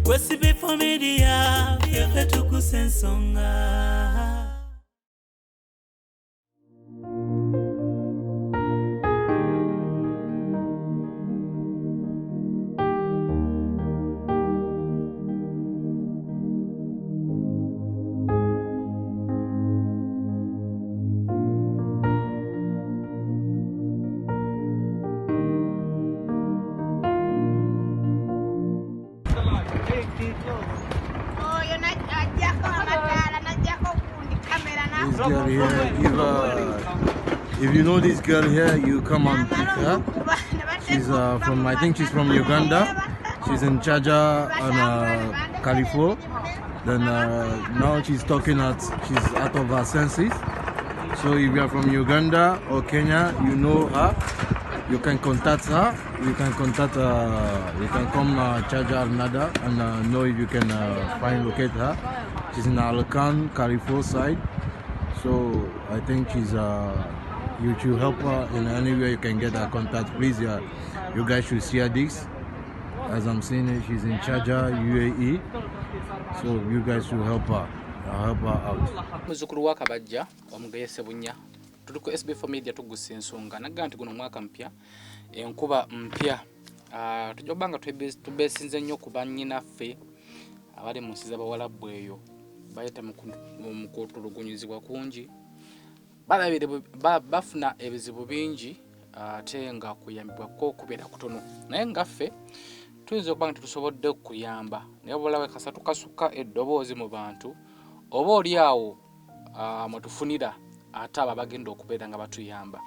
SB4 Media, Tuggussa Enssonga. This girl here, if you know this girl here, you come and pick her. She's from, I think she's from Uganda. She's in Chaja and California. Then now she's talking she's out of her senses. So if you are from Uganda or Kenya, you know her. You can contact her. You can contact you can come Chaja Nada and know if you can locate her. She's in Alakan, California side. So I think she's you should help her in any way you can get her contact. Please, you guys should see her this. As I'm seeing it, she's in Chaja, UAE. So you guys should help her. Help her out. Muzukuru wa kabajja omugeyese bunya. Tuliko SB4 Media Tuggussa Enssonga. Naganti guno mwaka mpya. Enkuba mpya. Tujobanga tubesinze nnyo ku bannyinaffe abali mu nsi z'abawalabu eyo. Bayita mu kutulugunyizibwa kungi. Bafuna ebizibu bingi ate nga kuyambibwa ko kubeera kutono. Naye ngaffe tuyinza okuba nga tusobodde okuyamba. Naye bulawe kasatu kasuka eddoboozi mu bantu. Oba oli awo mwetufunira ate abo bagenda okubeera nga batuyamba.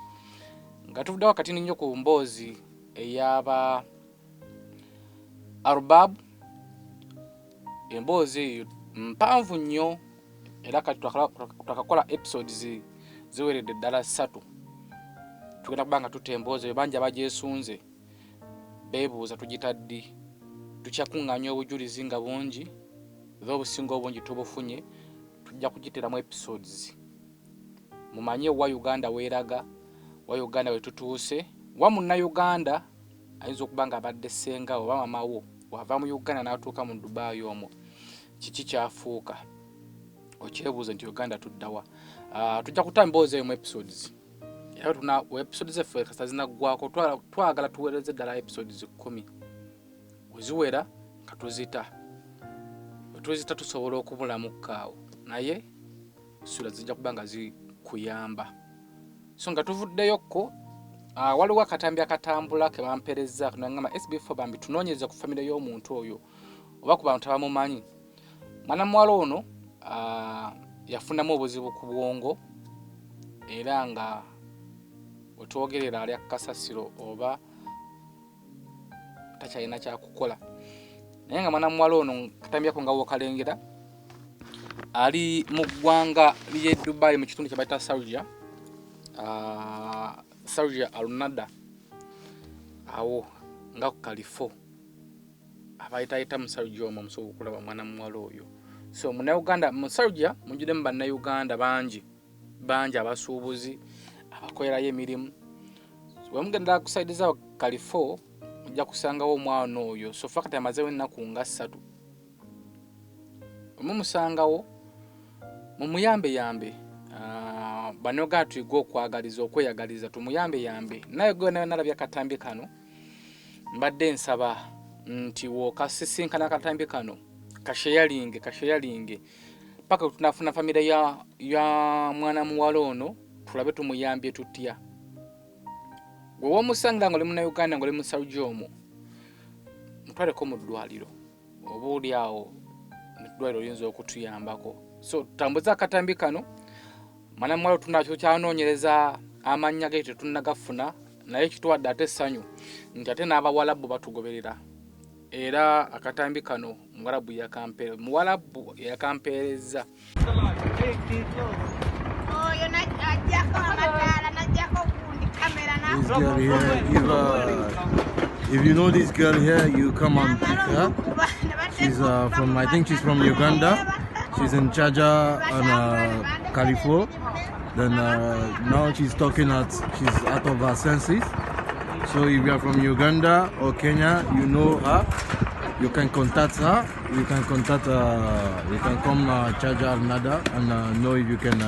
Nga tuvudde wakati nnyo ku mboozi ey'aba Arubab. Emboozi mpanvu nnyo era kati twakakola episodes ziweredde ddala 3. Tugenda kubanga tutembooze banja bagyesunze beebuuza tugita ddi. Tukyakuŋŋaanya obujulizi nga bungi obusinga obungi tubufunye tujja kugiteramu episodes. Mumanye wa Uganda weeraga, wa Uganda wetutuuse, wa munnayuganda ayinza okuba nga abadde ssenga oba mamawo wava mu Uganda n'atuuka mu Dubai omwo. Kiki kyafuuka okyebuuza nti Uganda tuddawa. Tujja kutambooza mu episodes era tuna episodes effe kasa zinaggwako twagala tuweereze ddala episodes 10 weziwera katuzita tusobola okubulamukkaawo naye sula zijja kuba nga zikuyamba. So nga tuvuddeyokko waliwo akatambi akatambula ke bampereza nangamba SB4 bambi tunoonyeze ku famire y'omuntu oyo oba ku bantu abamumanyi. Mwana muwala ono yafunamu obuzibu ku bwongo era nga otwogerera ali akasasiro oba takyalina kyakukola. Naye nga mwana muwala ono katambyako nga wokalengera ali mu ggwanga ly'e Dubai mu kitundu kye bayita Saudi Al-Nada awo nga ku California abayita mu Saudi omwo musobola okulaba mwana muwala oyo. So Munnayuganda mu Saudi mujjudde mu Bannayuganda bangi abasuubuzi abakolerayo emirimu. Bwe mugenda ku side za California mujja kusangawo omwana oyo. So fakati amazeewo ennaku nga 3. Mumusangawo mumuyambe Bannayuganda tuyiga okweyagaliza tumuyambe. Naye gwe nalabya akatambi kano mbadde nsaba nti wokasisinkana akatambi kano kasheyalinge paka tunafuna famire ya mwana muwala ono tulabe tumuyambye tutya. Gwe womusanga ng'oli Munnayuganda ng'oli mu Saudi omwo mutwaleko mu ddwaliro oba oli awo eddwaliro liyinza okutuyambako. So tutambuza akatambi kano mwana muwala tunakyo kyanoonyereza amannya ge tetunnagafuna naye kitwadde ate essanyu nti ate n'abawalabu batugoberera era akatambi kano muwalabu yakampeereza. This girl here, if you know this girl here, you come and pick her. She's from, I think she's from Uganda. She's in Chaja and California. Then now she's talking she's out of her senses. So if you are from Uganda or Kenya, you know her. You can contact her. You can contact you can come Chaja Nada and know if you can you can contact her. You can come Chaja Nada and know if you can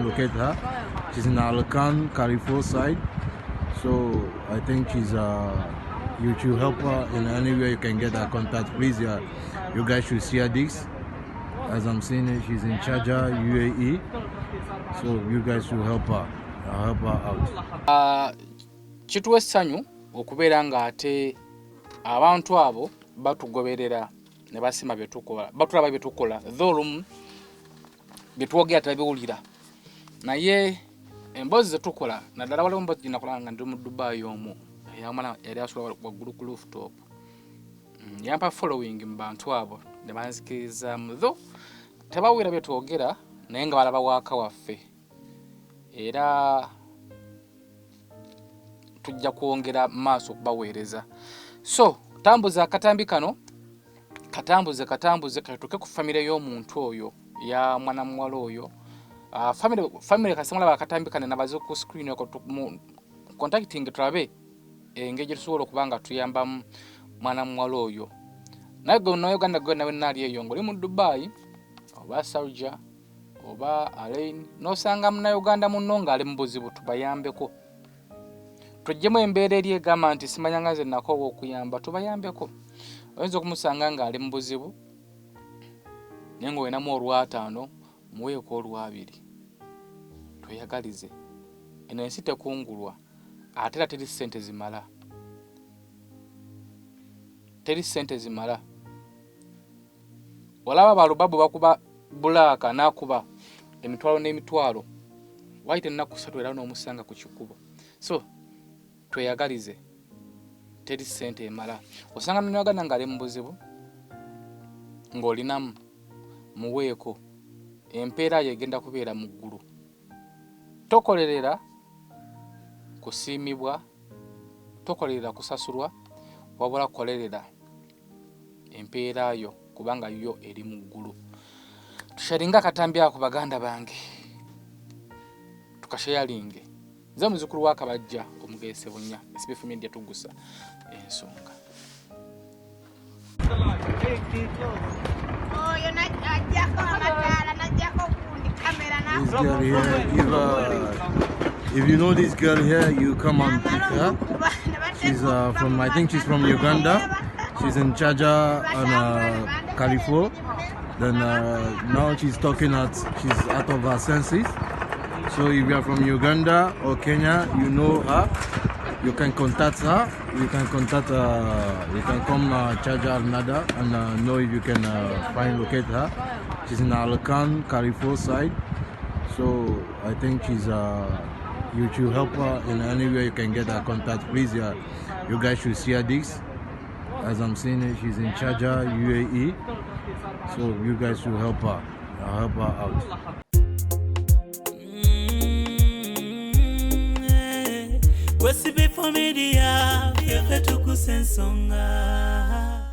locate her. She's in Alakan, Carrefour side. So I think she's you should help her in any way you can get her contact. Please, you guys should share this. As I'm seeing it, she's in Chaja, UAE. So you guys should help her. Help her out. Chituwe sanyu okubeera nga ate abantu abo batugoberera ne basima byetukola batulaba byetukola dholumu byetwogera tabiwulira naye embozi zetukola naddala waliwo mbozi nakola nga ndi mu Dubai omwo eyamwana yali asula waggulu ku rooftop yampa following mu bantu abo ne banzikiriza mudho tebawulira byetwogera naye nga balaba waaka waffe era tujja kwongera maaso okubaweereza. So tambuza akatambi kano katambuze katuke ku family y'omuntu oyo ya mwana mwala oyo family kasamala bakatambi kane nabazo ku screen yako contacting turabe engege tusobola okubanga tuyamba mwana mwala oyo nago no Uganda go nawe nali eyo ngoli mu Dubai oba Saudi oba Alain no sanga muna Uganda munonga ali mbuzibu tubayambeko tujjemu embeera eri egamba nti simanyangaze nako okuyamba tubayambeko oyinza okumusanga nga ali mbuzibu nengo wenamu olw'ataano muweeko olw'abiri tweyagalize eno ensi tekungulwa ate era teri ssente zimala walaba balubabu bakuba bulaaka nakuba emitwalo n'emitwalo waite ennaku 3 era n'omusanga ku kikubo so tweyagalize teri ssente emala osanga n'Uganda nga ali mu buzibu ng'olinamu muweeko empeera yegenda kubeera mu ggulu tokolerera kusiimibwa tokolerera kusasulwa wabula kolerera empeera yo kubanga yo eri mu ggulu tusharinga katambi ako baganda bange tukashayalinge nze muzukulu wa Kabajja omugese bunya SB4 Media Tuggussa Enssonga. This girl here, if you know this girl here, you come and pick her. She's from, I think she's from Uganda. She's in Chaja and Carrefour. Then now she's she's out of her senses. So if you are from Uganda or Kenya, you know her, you can contact her. You can come Chaja Nada and know if you can locate her. She's in Alakan, Carrefour side. So I think she's you should help her in any way you can get her contact. Please, you guys should share this. As I'm seeing it, she's in Chaja, UAE. So you guys should help her out. SB4 Media, Tuggussa Enssonga.